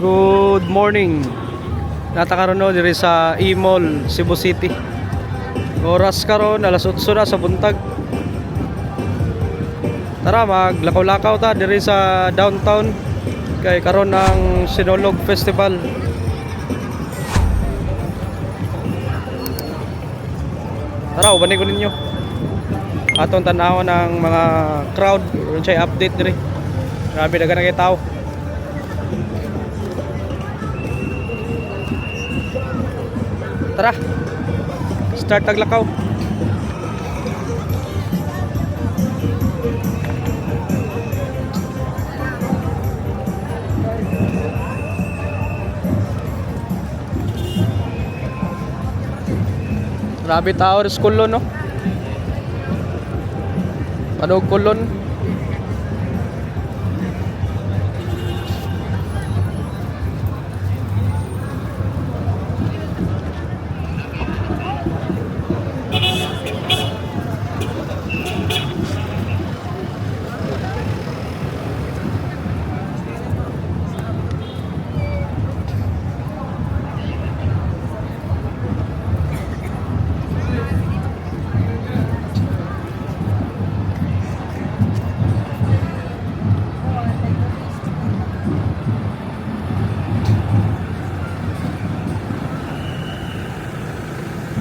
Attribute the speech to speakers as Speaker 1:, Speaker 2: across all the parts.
Speaker 1: Good morning. Natakaroon no diri sa E-Mall, Cebu City. Oras karon alas 8 na sa buntag. Tara maglakaw-lakaw ta diri sa downtown kay karon ang Sinulog Festival. Tara ubanin ko ninyo atong tan-awon ng mga crowd unsay update diri. Grabe dagan na kay tao. Tara, start taglakaw. Grabe tao rin sa kulon, no? Panog kulon.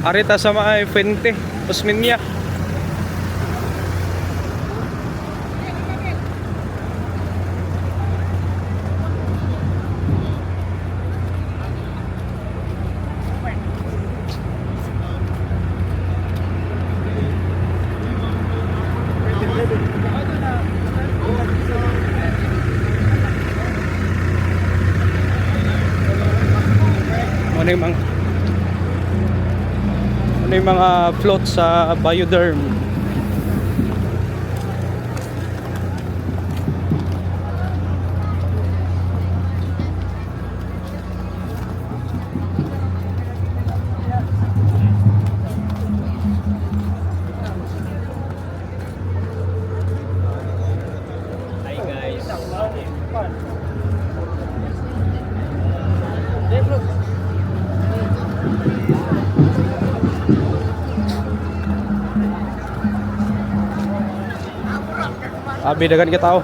Speaker 1: Arita sa mga Fuente, Osmeña. Ano yung mga float sa Bioderm.
Speaker 2: Hi guys.
Speaker 1: Abi dagan kita tao.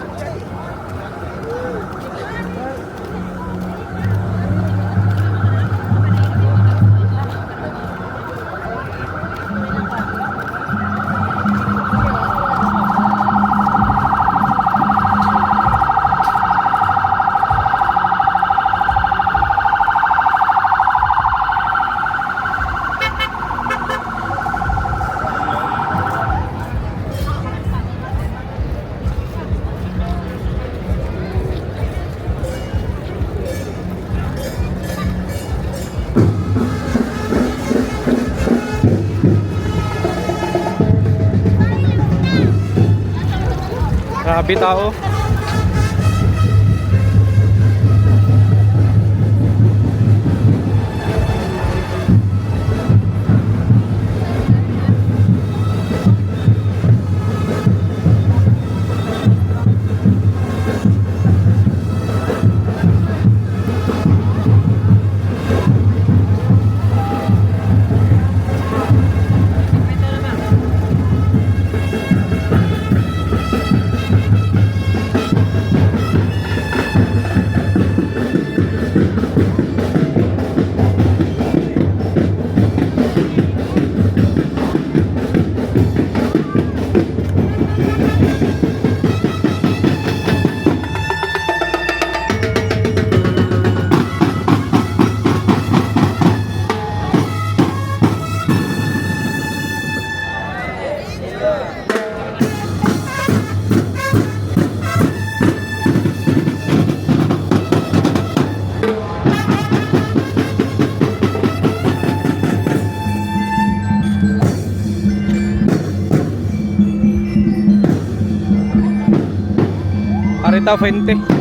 Speaker 1: Grabe tao. Arita Fuente.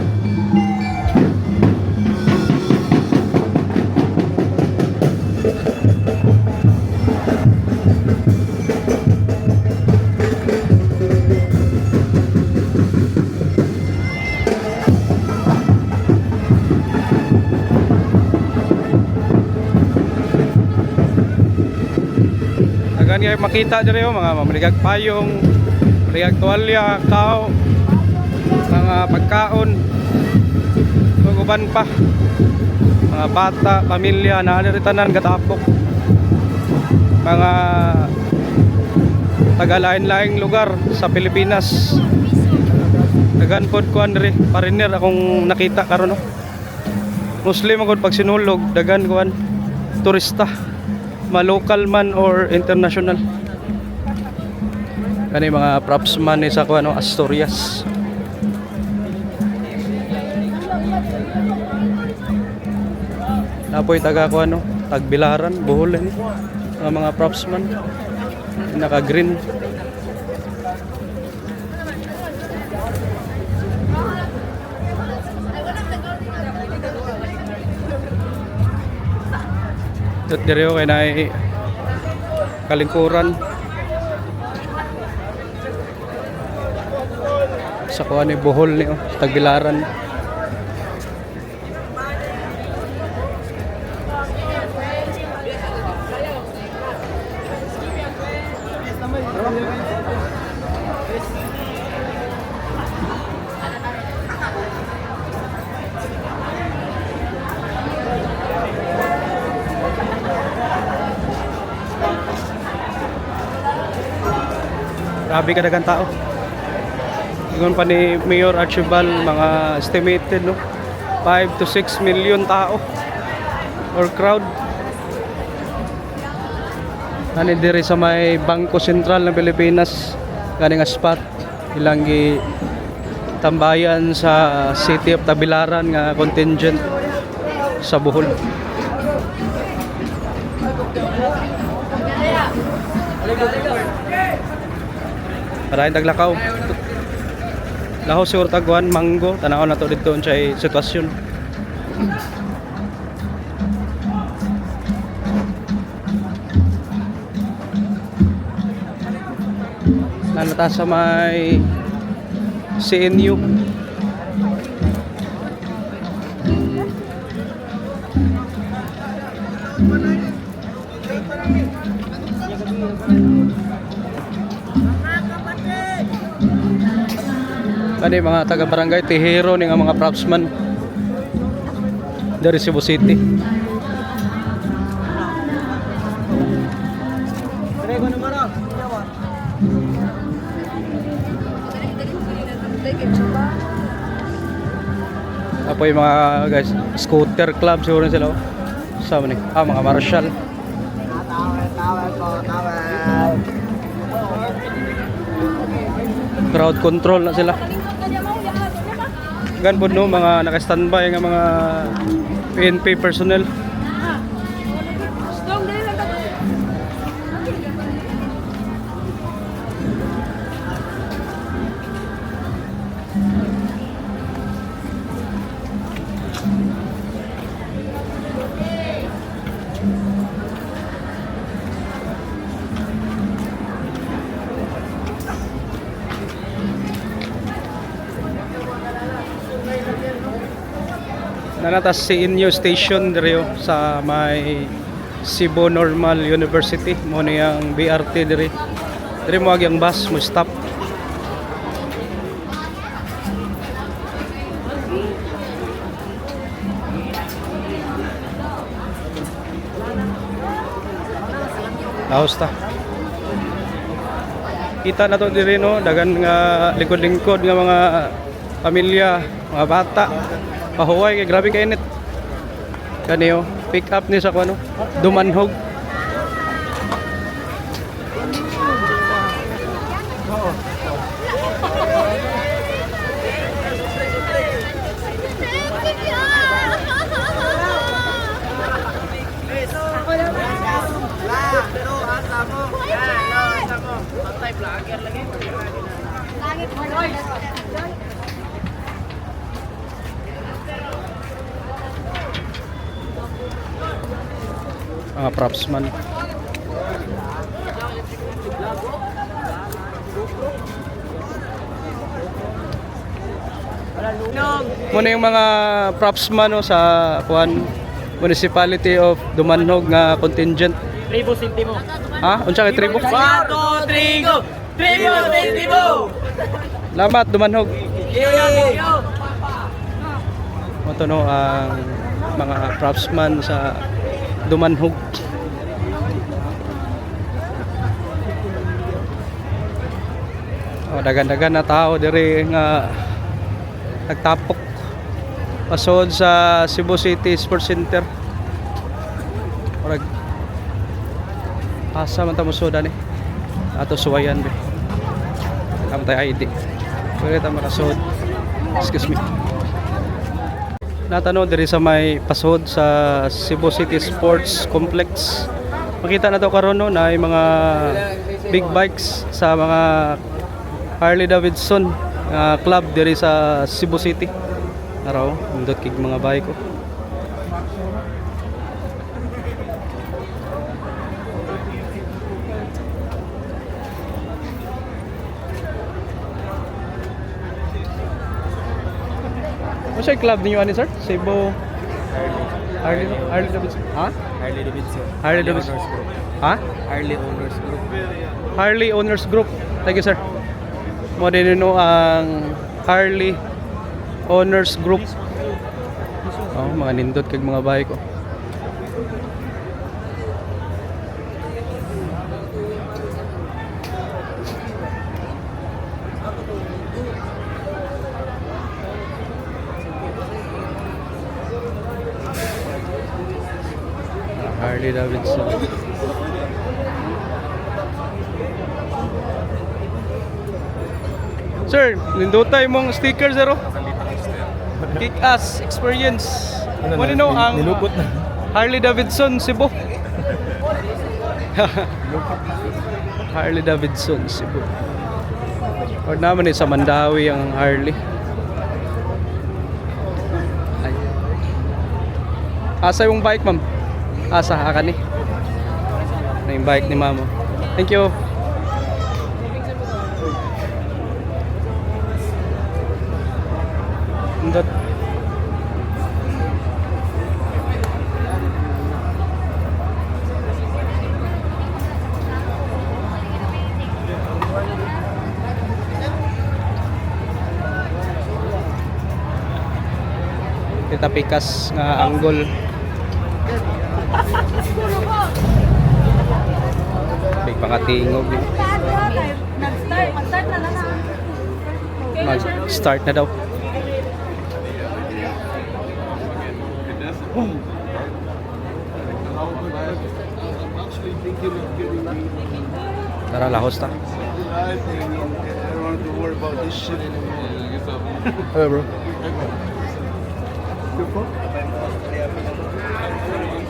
Speaker 1: kayo makita diri mga mamaligag payong, maligag tuwalya, kao, mga pagkaon, uban pa. Mga bata, pamilya, naaniritanan gatapok. Mga taga-lain-laing lugar sa Pilipinas. Dagan-pod ko andre, pariner akong nakita karon no. Muslim agad pag sinulog, dagan kuan turista, ma-local man or international. Kani mga props man ni sa kuan no, Asturias. Napoy taga kuan no, Tagbilaran, Bohol ni. Mga props man naka-green. Dito diri kay naay kalingkuran sa kuan ni Bohol ni Tagbilaran. Grabe kadagang tao. Ingon pa ni Mayor Archibald, mga estimated no, 5 to 6 million tao or crowd. Nani diri sa may Bangko Sentral ng Pilipinas, gani nga spot ilang tambayan sa City of Tagbilaran nga contingent sa Bohol. Maraming taglakaw. Laho siguro tagwan, Mango. Tanaw na to dito sa sitwasyon. Nanata sa may CNU. Kani mga taga-barangay Tihero ni nga mga propsman dari Cebu City. Apo yung mga guys, scooter club siguro sila. Sama ni, mga marshal. Crowd control na sila. Gan po no, mga naka-standby nga mga PNP personnel. Nanatas si Inyo Station diri sa may Cebu Normal University mo niyang BRT diri. Diri mo agi ang bus mo stop. Laos ta. Kita na to diri no, dagan nga likod-lingkod nga mga pamilya, mga bata. Pahuway kay grabe kay init. Kaniyo, pick up ni sa kuno, Dumanhog. Mga propsman. Muna yung mga propsman no, sa Municipality of Dumanhog nga contingent.
Speaker 2: Tribo Sintimo.
Speaker 1: Ha? Unsa kay tribo?
Speaker 2: 1, 2, 3, go! Tribo Sintimo!
Speaker 1: Salamat dumanhog.
Speaker 2: Yay!
Speaker 1: Ito no ang mga craftsman sa dumanhog. Oh, dagan-dagan na tao diri nga nagtapok pasod sa Cebu City Sports Center. Orag asa man ta mosoda ni. Ato suwayan be. Kam tay ID. Pwede ta makasod. Excuse me. Natano diri sa may pasod sa Cebu City Sports Complex. Makita na to karon no na mga big bikes sa mga Harley Davidson club diri sa Cebu City. Araw, nindot kig mga bike ko. Ano siya club ninyo ani sir? Cebu Harley Davidson. Ha?
Speaker 2: Harley Davidson.
Speaker 1: Harley Davidson.
Speaker 2: Owners Group.
Speaker 1: Ha?
Speaker 2: Harley Owners Group.
Speaker 1: Harley Owners Group. Thank you sir. Mo din no ang Harley Owners Group. Oh, mga nindot kag mga bike ko. Harley Davidson. Sir, nindotay mong sticker zero. Kick ass experience. Mo no ang
Speaker 2: Nilupot na.
Speaker 1: Harley Davidson Cebu. Harley Davidson Cebu. Or naman sa Mandawi ang Harley. Ay. Asa yung bike, ma'am? Asa akan ni. Na yung bike ni mama. Thank you. Indot. Kita pikas nga anggol. Big pangatingog.
Speaker 3: Mag-start na lang.
Speaker 1: Mag-start na daw. Tara, lahos ta.
Speaker 4: I don't want to worry about this shit anymore.
Speaker 1: Hello, bro.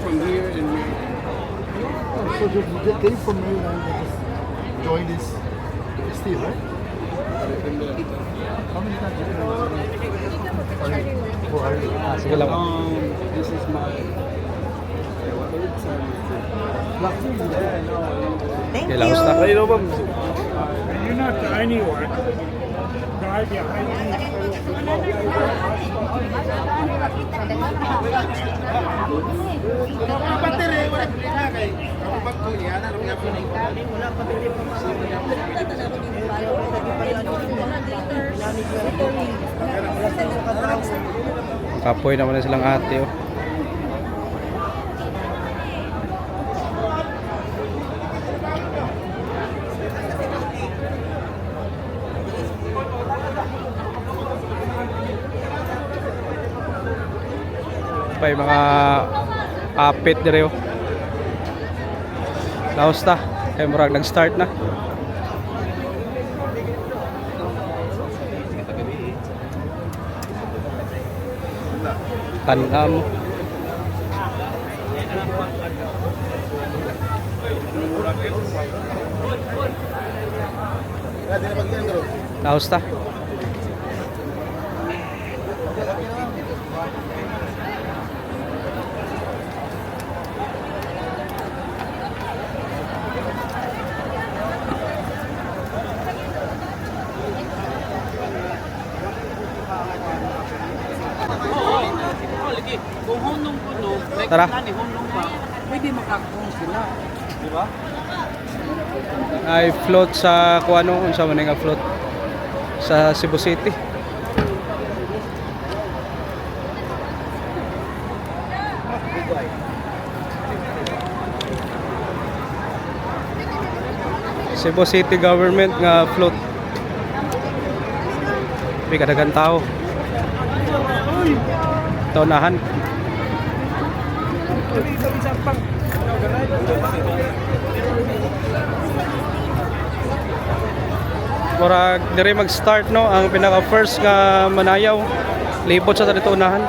Speaker 4: From here and here. So you came from Maryland and just joined this Steve, right? How many times have you been for Harley?
Speaker 1: Sige lang.
Speaker 4: This is my third time. Last year, yeah, no.
Speaker 1: Okay, lahos ta.
Speaker 5: You're not the only one. Drive behind
Speaker 1: Kapoy naman na silang ate, oh. Pa yung mga apit dire, oh. Laos ta. Kaya murag nag-start na. Tanam. Laos ta.
Speaker 2: Kung hunong ko no,
Speaker 1: Tara.
Speaker 2: hunong pa, pwede makakahong sila.
Speaker 1: Ay float sa kuano unsa man nga float sa Cebu City. Cebu City government nga float. May kadagang tao. Taunahan. Murag dire mag-start no ang pinaka first nga manayaw. Libot sa dito unahan.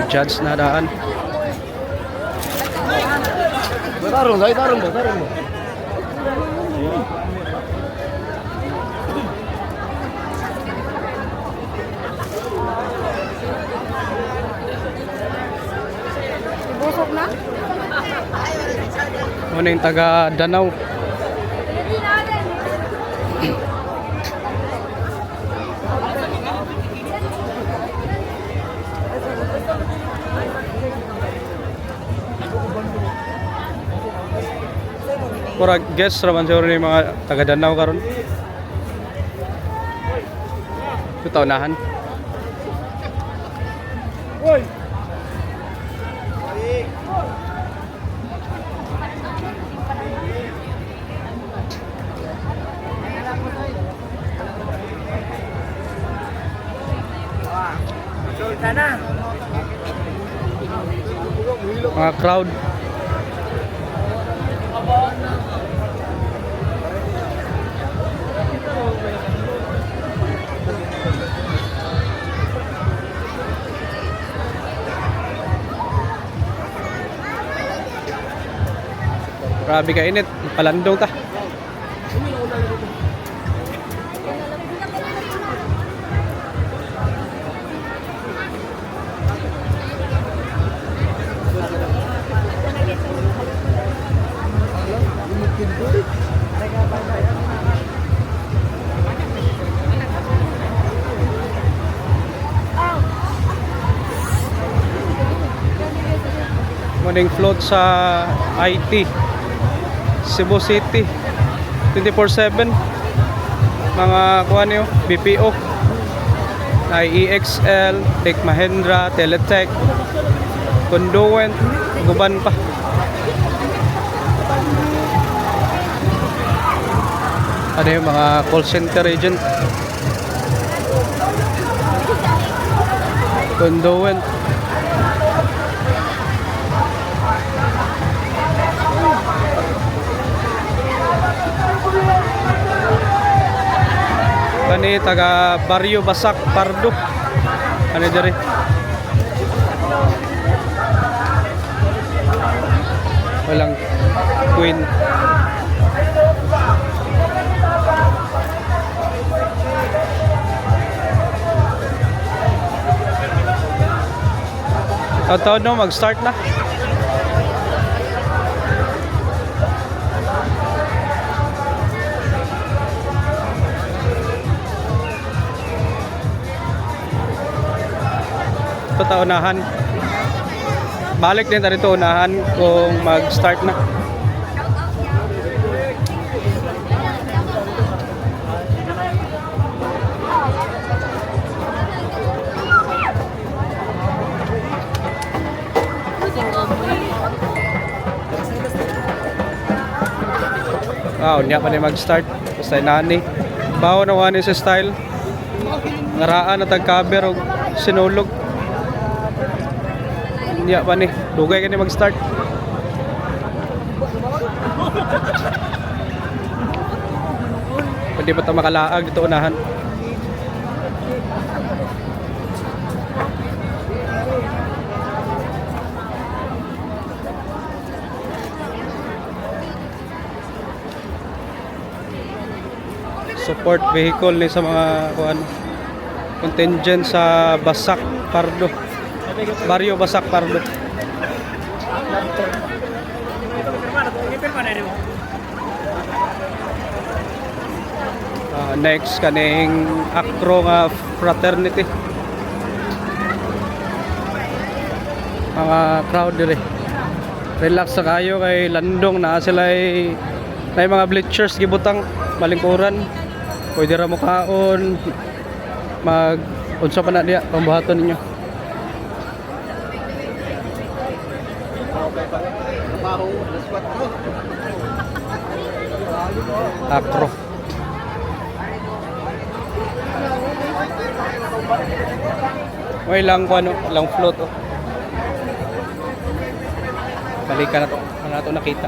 Speaker 1: I-judge na daan.
Speaker 4: Tarong mo.
Speaker 3: Busog na?
Speaker 1: Ano yung taga Danau. Murag guest raman siguro ni mga taga Danau karon. Ito unahan.
Speaker 5: Uy! Sana.
Speaker 1: Mga crowd. Grabe ka init, palandong ta. Morning float sa IT Cebu City 24/7 mga kuha niyo BPO IEXL, Tech Mahindra, Teletech, Conduent, guban pa. Ano yung mga call center agent, Conduent. Kani taga Barrio Basak Pardo. Ano diri? Walang queen. Taon no mag-start na. Ito unahan. Balik din tayo ito unahan kung mag-start na. Wow, niya pa na mag-start. Basta nani. Bawo na wani sa style. Ngaraan na tag-cover o sinulog. Niya pa ni. Dugay ka ni mag-start. Pwede pa ito makalaag dito unahan. Support vehicle ni sa mga kuan contingent sa Basak Pardo. Barrio Basak Pardo. Next kaning Acro nga fraternity. Mga crowd dire. Relax sa kayo kay landong na sila ay mga bleachers gibutang malingkuran. Pwede ra mo kaon mag unsa pa na diya pambuhaton ninyo. Acro. May lang ko ano, lang float oh. Balikan na to. Ano na to nakita.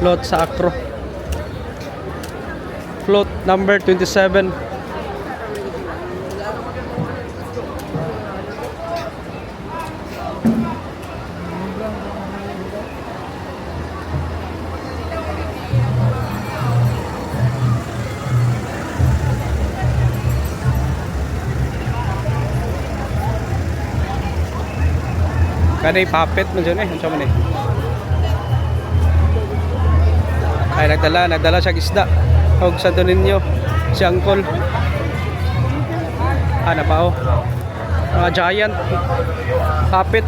Speaker 1: Float sa Acro. Float number 27. Kanay puppet man dyan eh. Ano siya man eh. Ay nagdala siya isda. Huwag Santo Niño. Si Uncle. Na pa oh. Mga giant. Puppet.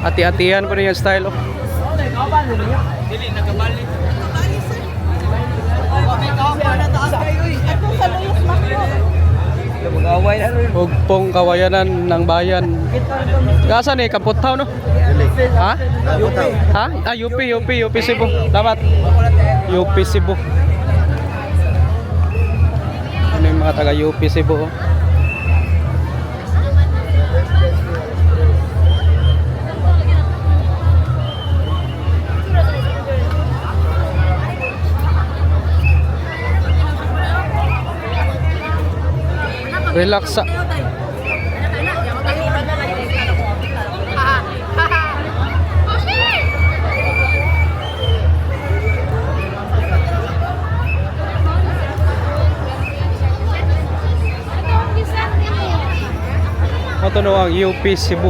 Speaker 1: Hati-hatihan ko na yung style oh. Hugpong kawayanan ng bayan. Kasan eh, Kaputaw no? Ha? Ha? UP Cebu. Dapat. UP Cebu. Ano yung mga taga UP Cebu oh? Relax sa ito no ang UP Cebu.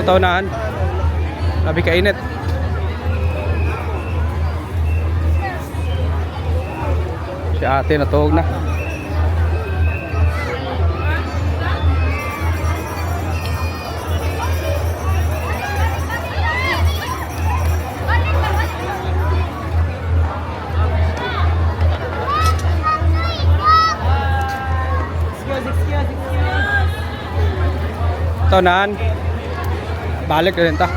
Speaker 1: Patawnahan. Labi kainit. Si ate natuog na. Taunan. Balik rin ta.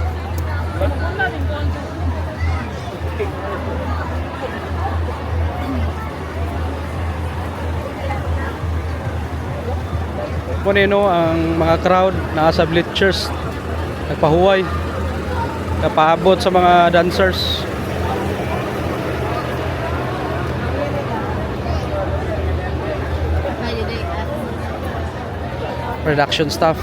Speaker 1: Punino ang mga crowd nasa bleachers. Nagpahuway. Napaabot sa mga dancers. Production staff.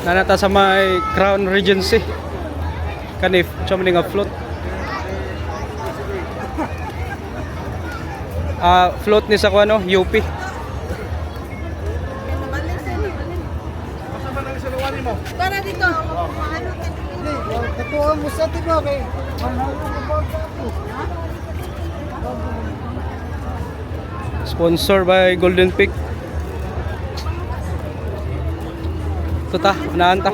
Speaker 1: Nanata sa may Crown Regency. Kanif, chomling nga float. Float ni sa kuano, UP.
Speaker 3: Para dito.
Speaker 4: Katuwa mo sa tigwa kay.
Speaker 1: Sponsor by Golden Peak. Ito ta, unahan ta.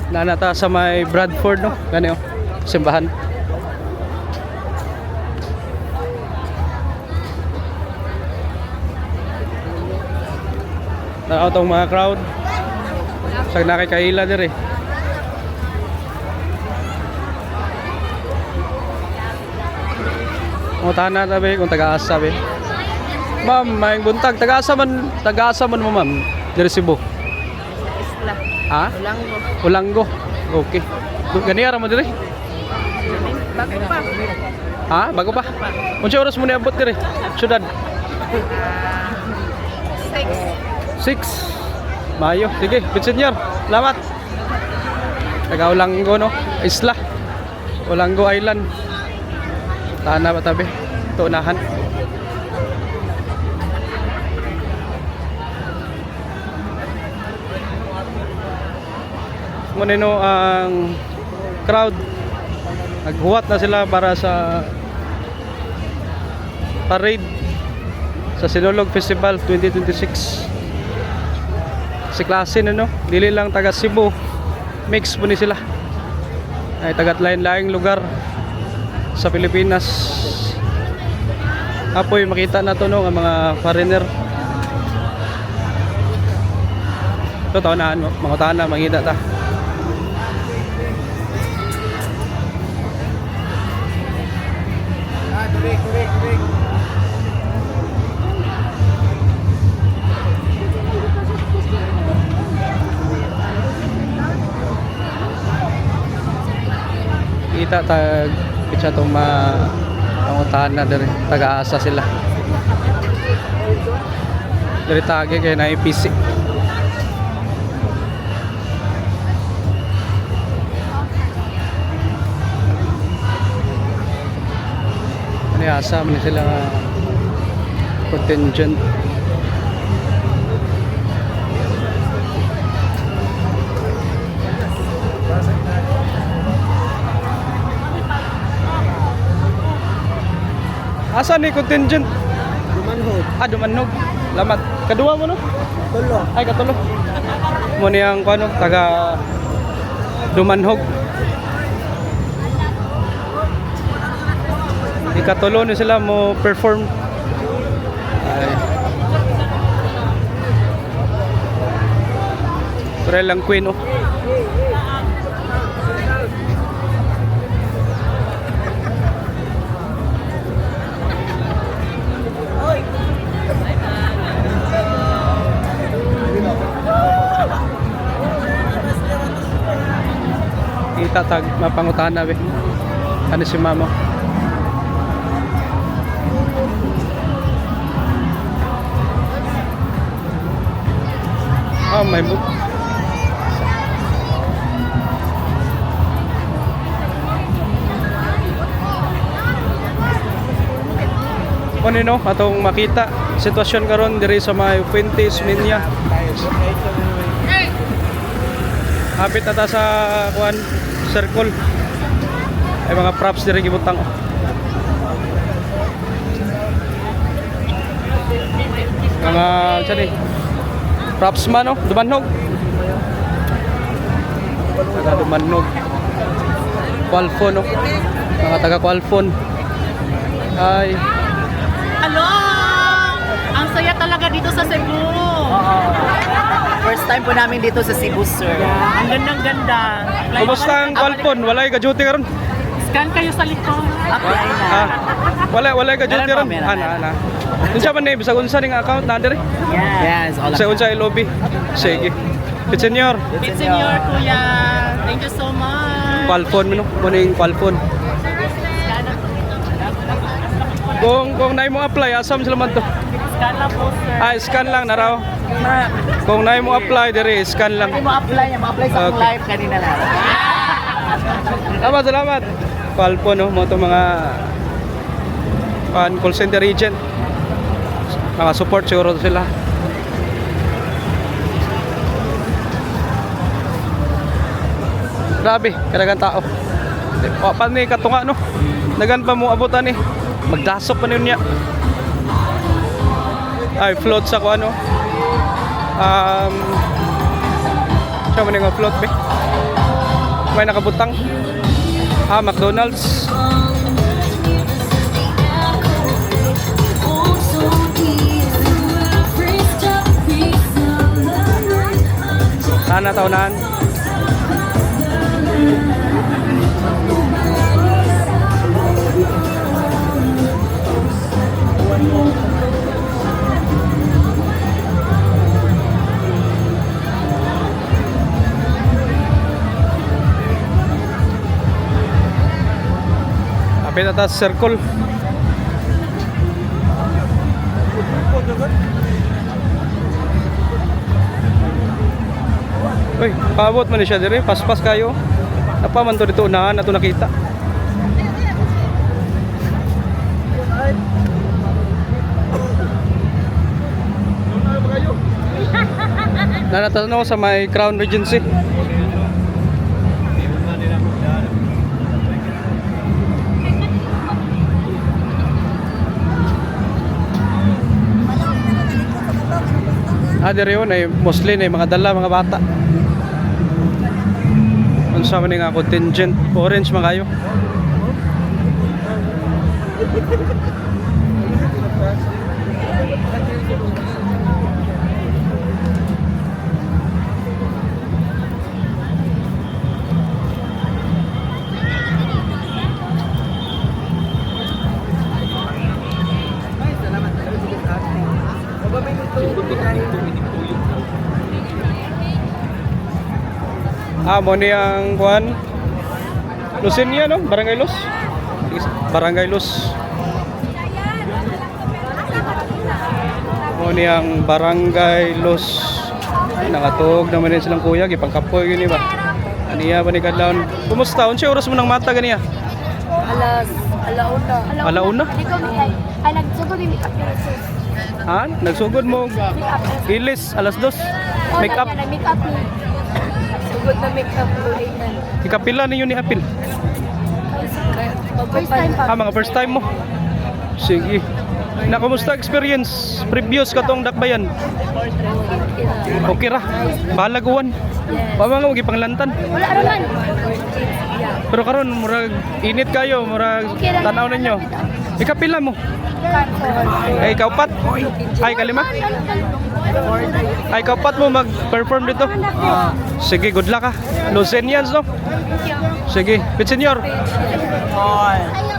Speaker 1: Nanata sa may Bradford no, gani oh, simbahan. Naaw tong mga crowd. Sa nakikaila dire. Mo tanan tabi kung taga-asa be. Ma'am, may buntag taga-asa man mo ma'am. Dire Cebu.
Speaker 3: Isla.
Speaker 1: Ha?
Speaker 3: Ulanggo.
Speaker 1: Ulanggo. Okay. Gani ara mo dire?
Speaker 3: Bago pa.
Speaker 1: Ha? Bago pa? Unsa oras mo niabot dire? Syudad? 6. Mayo. Sige, Binsenyor. Salamat. Taga Ulanggo no. Isla. Olanggo Island. Tana ba tabi? Tunahan. Munino ang crowd. Naghuwat na sila para sa parade sa Sinulog Festival 2026. Si klase no, dili lang taga Cebu, mix po ni sila. Ay tagat lain-laing lugar sa Pilipinas. Apoy makita na to no ang mga foreigner. Ito taonan, mga taon na mangita ta. Kita tag pitsa tong pangutahan na diri taga-asa sila. Diri tagi kay na PC. Ani asa man sila contingent. Asa ni contingent?
Speaker 2: Dumanhog.
Speaker 1: Dumanhog. Lamat. Kadua mo no?
Speaker 2: Tulo.
Speaker 1: Ay katulo. Mo ni ang kuno taga Dumanhog. Ikatulo ni sila mo perform. Ay. Pero lang queen oh. Kita tag mapangutahan na be. Ano si mama? Oh, may book. Kung no, atong makita sitwasyon karon diri sa may Fuentes Minya. Hapit na ta sa kuan circle. Ay mga props diri gibutang. Mga sani props man no, Dumanhog. Taga Dumanhog. Qualphone no. Mga taga Qualphone. Ay
Speaker 3: Hello! Ang saya talaga dito sa Cebu.
Speaker 2: First time po namin dito sa Cebu, sir.
Speaker 3: Ang gandang-ganda.
Speaker 1: kumusta ang Qualphone? Walay ka duty karon?
Speaker 3: Scan kayo sa likod.
Speaker 2: Apply na.
Speaker 1: Wala ka duty
Speaker 2: Meron
Speaker 1: ron.
Speaker 2: pa, meron.
Speaker 1: Ana. Unsa man ni bisag unsa ning account na diri?
Speaker 2: Yes, all
Speaker 1: Sa unsa lobby. Sige. Pit senior.
Speaker 3: It's senior, kuya. Thank you so much.
Speaker 1: Qualphone mo no. Muning Qualphone. Kung naay mo apply, asam sila man to.
Speaker 3: Scan lang po, sir.
Speaker 1: Scan lang na raw. Kung naay mo apply diri, scan lang.
Speaker 2: Ay, ma-apply sa akong
Speaker 1: Okay.
Speaker 2: live kanina lang.
Speaker 1: Salamat. Qualphone no, mo to mga call center agent. Mga support siguro to sila. Grabe, kadagang tao. Pa ni katunga no. Dagan pa mo abutan ni. Magdasok pa niya. Ay float sa ko ano. Siya man nga float be. May nakabutang. McDonald's. Ana taunan. Apit atas circle. Uy, paabot man ni siya dire, paspas kayo. Napa man to dito unahan ato nakita. Nanatanaw sa may Crown Regency. Diri yun ay mostly na mga dala, mga bata. Unsa man nga contingent orange man kayo. Mo ni ang kuan Lucinia, no? Barangay Los. Barangay Los. Mo ni ang Barangay Los. Nakatuog naman din silang kuya, gipangkapoy yun ba? Aniya ba ni kadlawon? Kumusta? Unsa oras mo nang mata ganiya?
Speaker 6: Alauna.
Speaker 1: Alauna?
Speaker 6: Ay, nagsugod yung make-up nurses.
Speaker 1: Ha? Nagsugod mo ilis alas 2. Make up.
Speaker 6: Make-up ni. Sugod na make-up ulit na.
Speaker 1: Ikapila ninyo ni Apil?
Speaker 6: First time pa.
Speaker 1: Mga first time mo. Sige. Na kumusta experience previous katong dakbayan? Okay ra. Balaguan. Pa mga gipanglantan.
Speaker 6: Wala naman.
Speaker 1: Pero karon murag init kayo, murag tanaw ninyo. Ikapila mo? Ay kaupat? Ay kalima? Ay kaupat mo mag-perform dito? Sige, good luck ha. Lucenians no? Sige, pit senior.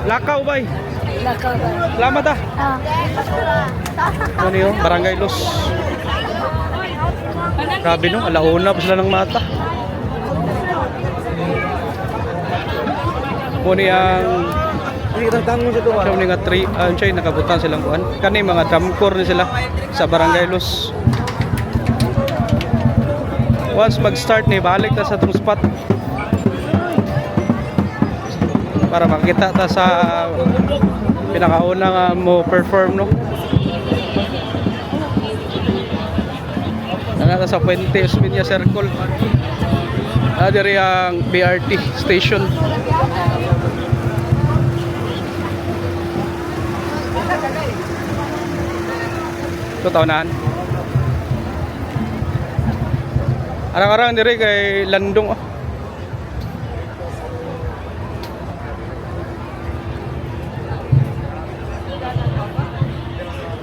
Speaker 1: Lakaw bay. Salamat ha. Ano yun? Barangay Los. Grabe no, alauna pa sila ng mata. Muna yung siya nga 3 siya nakabutan silang kuhan. Kani mga drum corps ni sila sa Barangay Los. Once mag-start ni balik ta sa itong spot para makita ta sa pinakauna nga mo perform no. Nangata sa Puente Osmeña Circle. Diri ang BRT station. Ito taonan. Arang-arang diri kay Landong oh.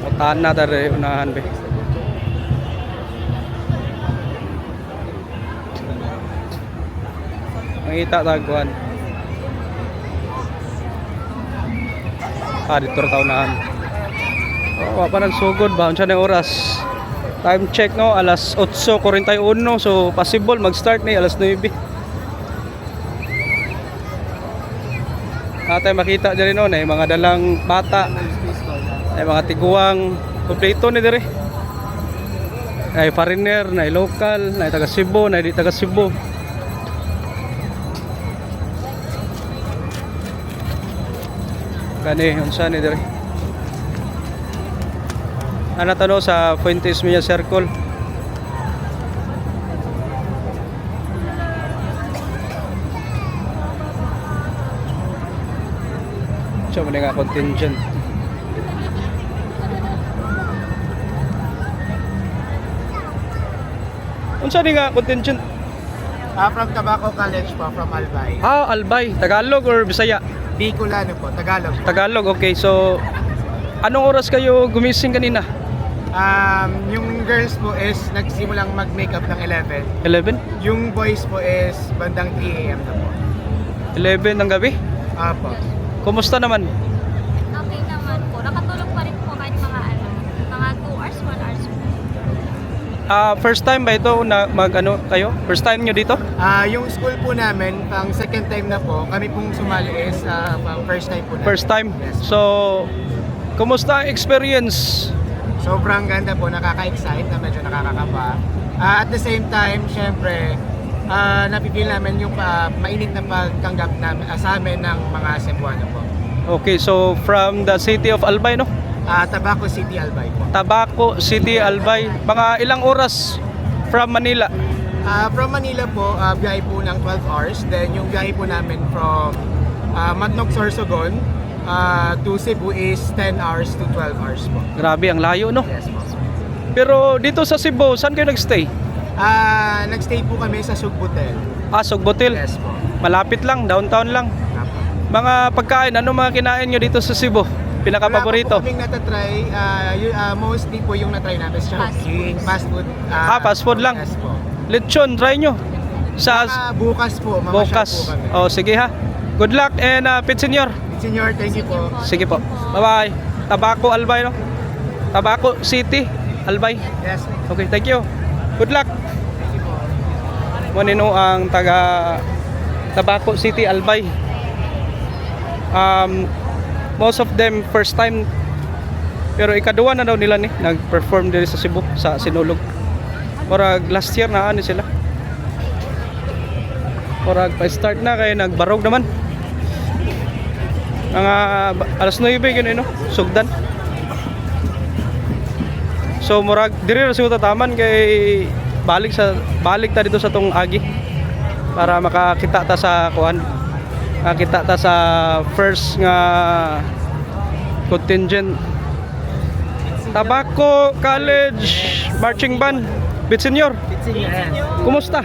Speaker 1: Mutaan na dari unahan be. Mangita taguan. Dito ra taonan. Oh, pa nagsugod ba unsa na oras? Time check no, alas 8:41 so possible mag-start ni alas 9. Atay makita diri no na mga dalang bata. Ay mga tiguang kompleto ni diri. Ay foreigner, na local, na taga Cebu, na di taga Cebu. Kani unsa ni diri? Ana tano sa Puente Osmeña Circle. Siya mo nga contingent. Unsa ni nga contingent?
Speaker 2: From Tabaco College po, from Albay.
Speaker 1: Albay, Tagalog or Bisaya?
Speaker 2: Bicolano po, Tagalog po.
Speaker 1: Tagalog, okay. So anong oras kayo gumising kanina?
Speaker 2: Yung girls po is nagsimulang mag-makeup ng 11.
Speaker 1: 11?
Speaker 2: Yung boys po is bandang 3 AM na po.
Speaker 1: 11 ng gabi?
Speaker 2: Apo.
Speaker 1: Kumusta naman?
Speaker 6: Okay naman po. Nakatulog pa rin po kahit mga mga 2 hours, 1 hours.
Speaker 1: First time ba ito na kayo? First time nyo dito?
Speaker 2: Yung school po namin, pang second time na po, kami pong sumali is pang first time po namin.
Speaker 1: First time?
Speaker 2: Yes.
Speaker 1: So, kumusta ang experience?
Speaker 2: Sobrang ganda po, nakaka-excite na medyo nakakakaba. At the same time, syempre, napipil namin yung mainit na pagtanggap namin, sa amin ng mga Cebuano po.
Speaker 1: Okay, so from the city of Albay, no?
Speaker 2: Tabaco City, Albay po.
Speaker 1: Tabaco City, Albay. Mga ilang oras from Manila.
Speaker 2: From Manila po, biyahe po ng 12 hours. Then yung biyahe po namin from Matnog, Sorsogon to Cebu is 10 hours to 12 hours po.
Speaker 1: Grabe, ang layo, no?
Speaker 2: Yes po.
Speaker 1: Pero dito sa Cebu, saan kayo nagstay?
Speaker 2: Nagstay po kami sa Sugbutel.
Speaker 1: Sugbotil.
Speaker 2: Yes po.
Speaker 1: Malapit lang, downtown lang.
Speaker 2: Apo.
Speaker 1: Mga pagkain, ano mga kinain nyo dito sa Cebu? Pinaka-paborito?
Speaker 2: Wala pa po kaming natatry. Mostly po yung natry natin sa
Speaker 6: Fast
Speaker 2: King, fast food.
Speaker 1: Fast food lang.
Speaker 2: Yes po.
Speaker 1: Lechon, try nyo. Sa
Speaker 2: Bukas po, mamasyal
Speaker 1: bukas.
Speaker 2: po kami.
Speaker 1: Oh, sige ha. Good luck and Pit Senior.
Speaker 2: Senior, thank you po.
Speaker 1: Sige po. Bye-bye. Tabaco Albay, no? Tabaco City Albay.
Speaker 2: Yes.
Speaker 1: Okay, thank you. Good luck. Manino ang taga Tabaco City Albay. Most of them first time, pero ikaduwa na daw nila ni nag-perform dito sa Cebu sa Sinulog. Murag last year na ano sila. Murag pa-start na kay nagbarog naman. Mga alas 9 gano'n, no? Sugdan. So murag diri ra siguro taman kay balik ta dito sa tong agi para makakita ta sa kuan. Makita ta sa first nga contingent Tabaco College Marching Band. Bit Senior. Kumusta?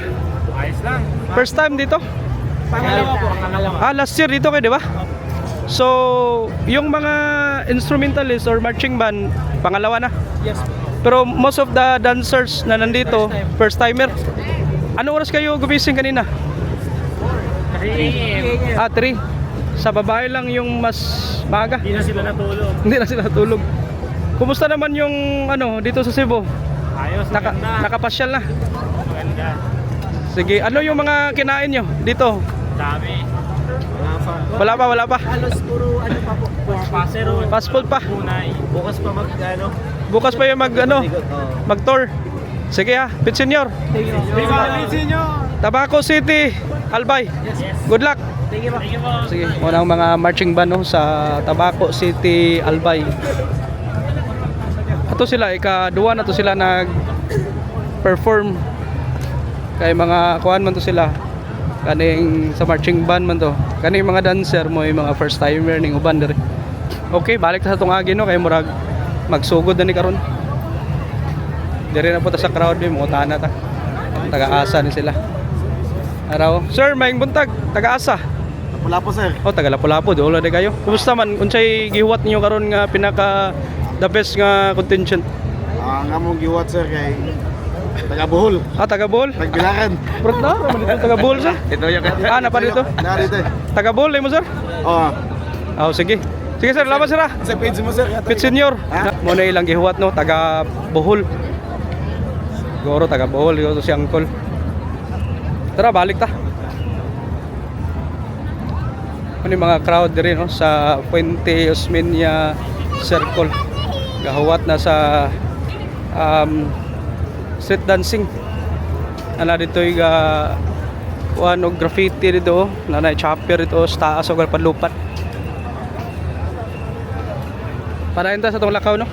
Speaker 5: Ayos lang.
Speaker 1: First time dito?
Speaker 5: Pangalawa po, pangalawa.
Speaker 1: Last year dito kayo, di ba? So, yung mga instrumentalist or marching band, pangalawa na.
Speaker 5: Yes po.
Speaker 1: Pero most of the dancers na nandito, first timer. Ano oras kayo gumising kanina? 3. Sa babae lang yung mas maaga.
Speaker 5: Hindi na sila natulog.
Speaker 1: Hindi na sila natulog. Kumusta naman yung ano dito sa Cebu?
Speaker 5: Ayos, maganda.
Speaker 1: Nakapasyal na.
Speaker 5: Maganda.
Speaker 1: Sige, ano yung mga kinain nyo dito?
Speaker 5: Dami.
Speaker 1: Wala pa.
Speaker 5: Halos puro ano pa po. Pasero.
Speaker 1: Fast food pa.
Speaker 5: Punay. Bukas pa mag-ano.
Speaker 1: Bukas pa yung mag-tour. Sige ha, Pit Senior. Tabaco City, Albay. Good luck.
Speaker 5: Thank you po.
Speaker 1: Sige, muna ang mga marching band no, sa Tabaco City, Albay. Ato sila, ikaduwa na to sila nag-perform. Kay mga kuan man to sila. Kaning sa marching band man to. Kaning mga dancer mo, yung mga first timer ning uban diri. Okay, balik ta sa tong agi no kay murag magsugod na ni karon. Diri na po ta sa crowd ni mo na ta. Taga-asa ni sila. Araw. Sir, maayong buntag. Taga-asa.
Speaker 4: Wala po, sir.
Speaker 1: Oh, taga Lapu-Lapu, di ulo de kayo. Kumusta man unsay gihuwat niyo karon nga pinaka the best nga contingent?
Speaker 4: Nga mong giwat, sir, kay taga Bohol.
Speaker 1: Taga Bohol.
Speaker 4: Nagbilakan.
Speaker 1: Brot na, dito taga Bohol sir.
Speaker 4: Ito yung
Speaker 1: Na pa dito.
Speaker 4: Narito eh.
Speaker 1: Taga Bohol mo sir?
Speaker 4: Oo.
Speaker 1: Oh, sige. Sige sir, laban sir.
Speaker 4: Sa page mo, sir.
Speaker 1: Pit Senior. Mo na ilang gihuwat no, taga Bohol. Goro taga Bohol, yo si Angkol. Tara, balik ta. Ano yung mga crowd diri no sa Puente Osmeña Circle. Gahuwat na sa street dancing. Ana dito yung kuan og graffiti dito, nanay chopper dito sa taas og panlupat. Para enta sa tong lakaw no.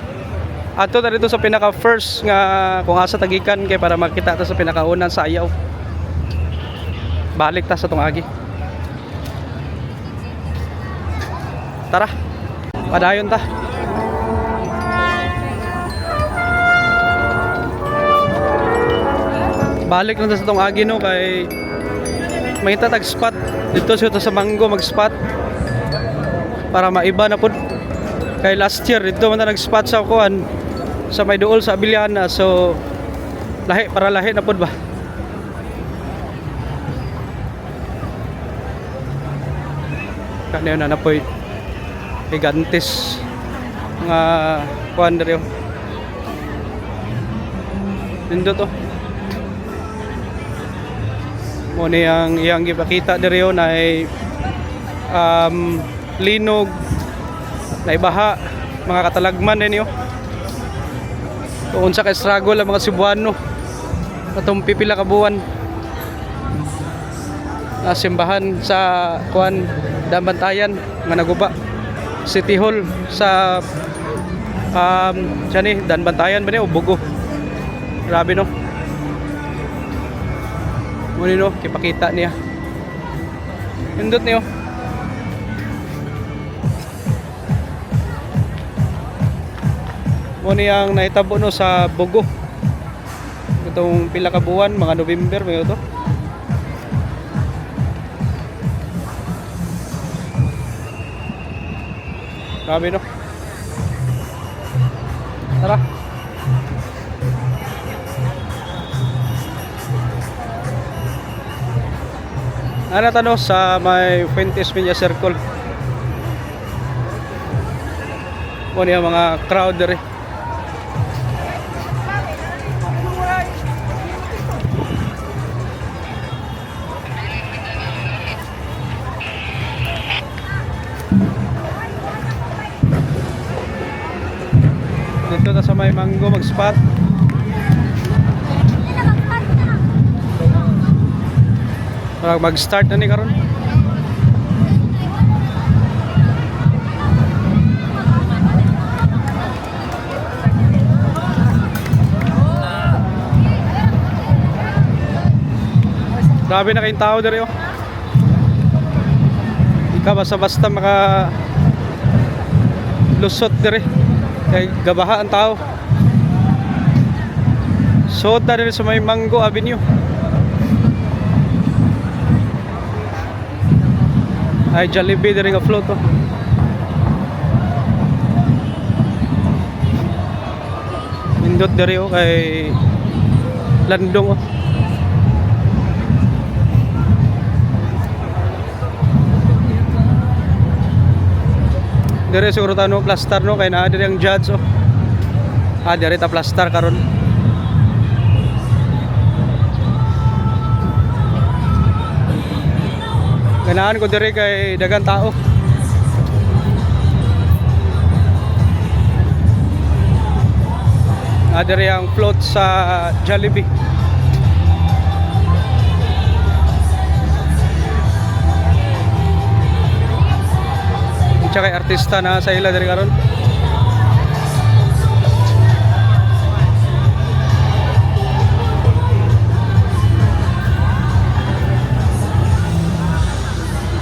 Speaker 1: Ato ta dito sa pinaka first nga kung asa tagikan kay para makita ta sa pinakaunang sayaw. Balik ta sa tong agi. Tara. Padayon ta. Balik lang ta sa tong agi no kay may tatag spot dito sa Mango mag-spot para maiba na pud. Kay last year dito man ta nag-spot sa kuan sa may duol sa Abiliana, so lahi para lahi na pud ba. Kaniyo na napoy gigantes nga kuan diri. Nindo to. Mo ni ang iyang gipakita diri na ay linog na ibaha, mga katalagman din yun. Doon sa ka-struggle ang mga Cebuano atong pipila ka buwan na simbahan sa kuan Dambantayan nga naguba City Hall sa siya ni Dambantayan ba ni o Bugo. Grabe no. Muna no, kipakita niya. Pindot niyo. Muna yung nahitabo no sa Bogo. Itong pila ka buwan, mga November, may ito. Grabe no. Tara. Ano tanong sa may Fuentes Media Circle. Muna yung mga crowd dere. Dito na sa may Mango mag-spot. Mag-start na ni karon. Grabe na kayong tao dere oh. Di ka basta-basta maka lusot dere. Kay gabaha ang tao. Soda dere sa may Mango Avenue. Ay Jollibee dere nga float oh. Indot dere oh kay Landong oh. Dere siguro tano plaster no kay naa dere ang judge oh. Ah dere ta plaster karon. Ganahan ko dere kay dagang tao. Ah dere ang float sa Jollibee. Tsaka kay artista na sa ila diri karon.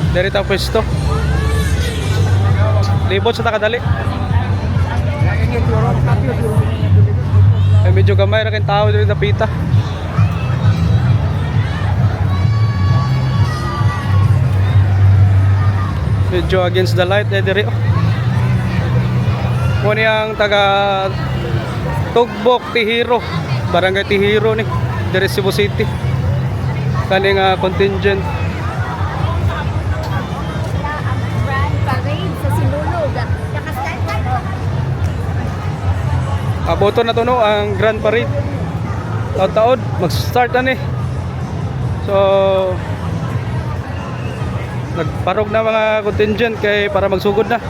Speaker 1: Diri ta pwesto. Libot sa takadali. Ay medyo gamay ra kay tao diri napita. Medyo against the light diri oh. Muna yung taga Tugbok, Tihiro, Barangay Tihiro ni diri Cebu City. Kaning contingent.
Speaker 6: Grand parade sa Sinulog.
Speaker 1: Aboto na to no ang Grand Parade. Taon-taon mag-start na ni. So nagparog na mga contingent kay para magsugod na.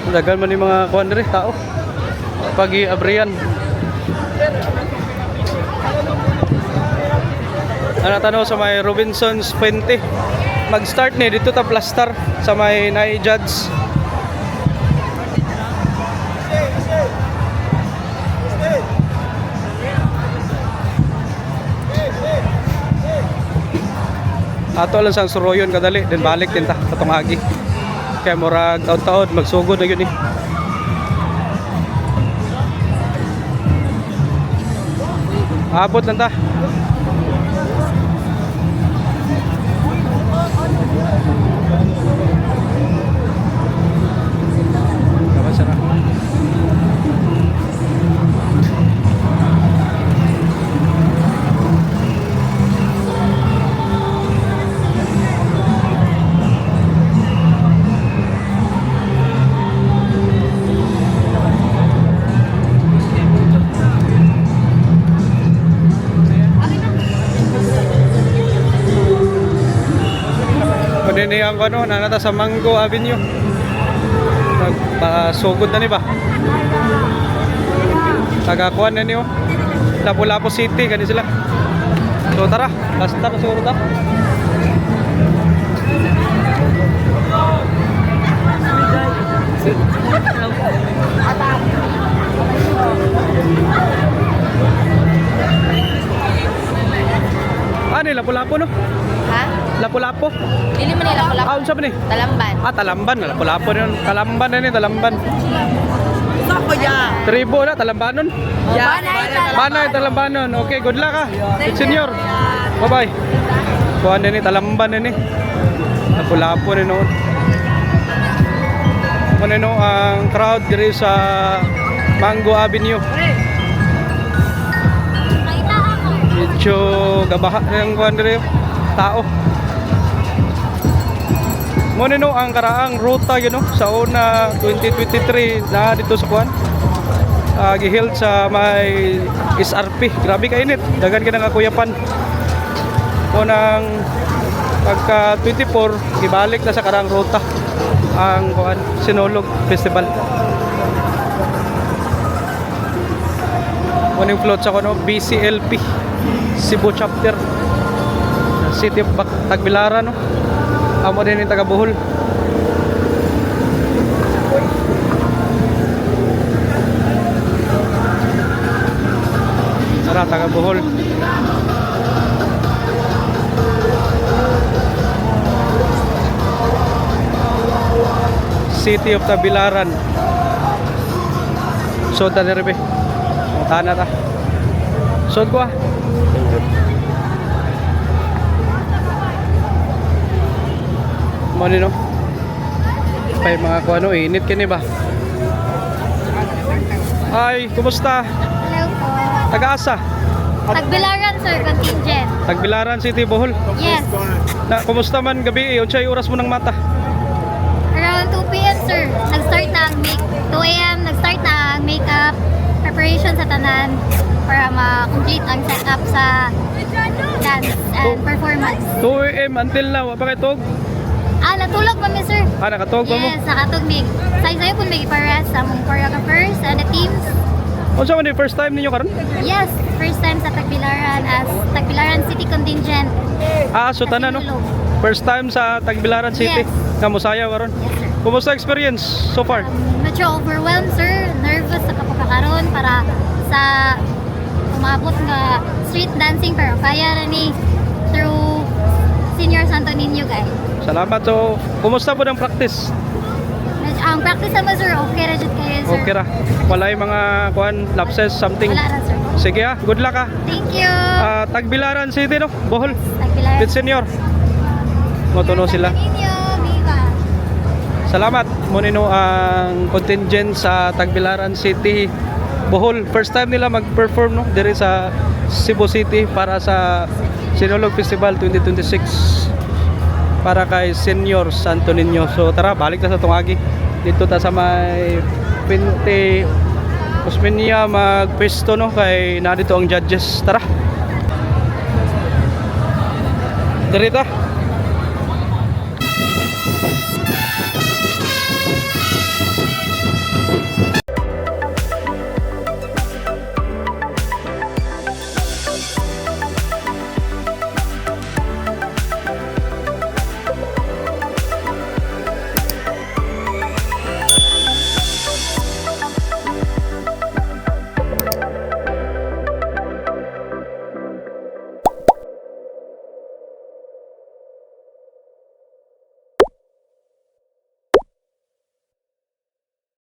Speaker 1: Dagan man ni mga kuan diri tao. Pagi abrian. Ana tanaw sa may Robinson's Puente. Mag-start ni dito ta plaster sa may Nai Judge. Ato lang sang suroyon kadali then balik din ta katong agi. Kaya murag taon-taon magsugod na yun eh. Abot lang ta. Kapan sarap. Niyang ano, nanata sa Mango Avenue. Nagpasugod na ni ba? Tagakuan na niyo. Lapu-Lapu City, kani sila. So tara, last na siguro ta. Ano lapu-lapu no?
Speaker 7: Ha?
Speaker 1: Lapu-lapu.
Speaker 7: Dili man nila pala.
Speaker 1: Ah, unsa ba ni?
Speaker 7: Talamban.
Speaker 1: Ah, Talamban. Lapu-lapu na yun. Talamban na ni, Talamban.
Speaker 3: Sako ya.
Speaker 1: Tribo na, Talambanon. Banay, Talambanon. Okay, good luck ha. Good senior. Bye-bye. Kuha na ni, Talamban na ni. Lapu-lapu na noon. Ano no, ang crowd diri sa Mango Avenue.
Speaker 6: Nakita ako.
Speaker 1: Medyo gabaha na yung kuhan diri. Tao. Muna no, ang karaang ruta yun no, sa una 2023 na dito sa kuhan. Giheld sa may SRP. Grabe kainit. Dagan ka nga kuyapan. Unang pagka 24, ibalik na sa karaang ruta ang kuhan, Sinulog Festival. Unang float sa kuno, BCLP Cebu Chapter City of Tagbilaran no. Amo din yung taga Bohol. Sara taga Bohol. City of Tagbilaran. So ta nere be. Tana ta. Sod ko ah. Mali no. Pay mga kuano init kini ba? Ay, kumusta?
Speaker 6: Hello po.
Speaker 1: Taga-asa?
Speaker 6: Tagbilaran, sir, contingent.
Speaker 1: Tagbilaran City, Bohol.
Speaker 6: Yes.
Speaker 1: Na kumusta man gabi? Unsay oras mo ng mata?
Speaker 6: Around 2 p.m. sir. Nag-start na ang 2 a.m. Nag-start na ang makeup preparation sa tanan para ma-complete ang setup sa dance and performance.
Speaker 1: 2 AM until now, apa kay tog?
Speaker 6: Natulog pa mi sir.
Speaker 1: Nakatog pa mo?
Speaker 6: Yes, nakatog mig. Sayo po may ipares sa mong choreographers and the teams.
Speaker 1: Unsa man ni first time ninyo karon?
Speaker 6: Yes, first time sa Tagbilaran as Tagbilaran City Contingent.
Speaker 1: So tanan no.
Speaker 6: Sinulog.
Speaker 1: First time sa Tagbilaran City.
Speaker 6: Yes.
Speaker 1: Kamusaya karon.
Speaker 6: Yes sir.
Speaker 1: Kumusta experience so far?
Speaker 6: Medyo overwhelmed sir. Nervous sa kapagkakaroon para sa umabot nga street dancing pero kaya na ni through Senior Santo Niño guys.
Speaker 1: Salamat. So, kumusta po ng practice?
Speaker 6: Ang practice naman sir, okay na dyan kayo sir.
Speaker 1: Okay ra. Walay mga kuan lapses something.
Speaker 6: Wala na sir.
Speaker 1: Sige ah, good luck ah.
Speaker 6: Thank you.
Speaker 1: Tagbilaran City no, Bohol.
Speaker 6: Tagbilaran.
Speaker 1: With senior. Motono sila.
Speaker 6: Ninyo, viva.
Speaker 1: Salamat. Muna no ang contingent sa Tagbilaran City, Bohol. First time nila mag-perform no diri sa Cebu City para sa Sinulog Festival 2026 para kay Senior Santo Niño. So tara, balik na sa tungagi. Dito ta sa may Pinte Osmeña magpesto no kay na dito ang judges. Tara. Diri ta.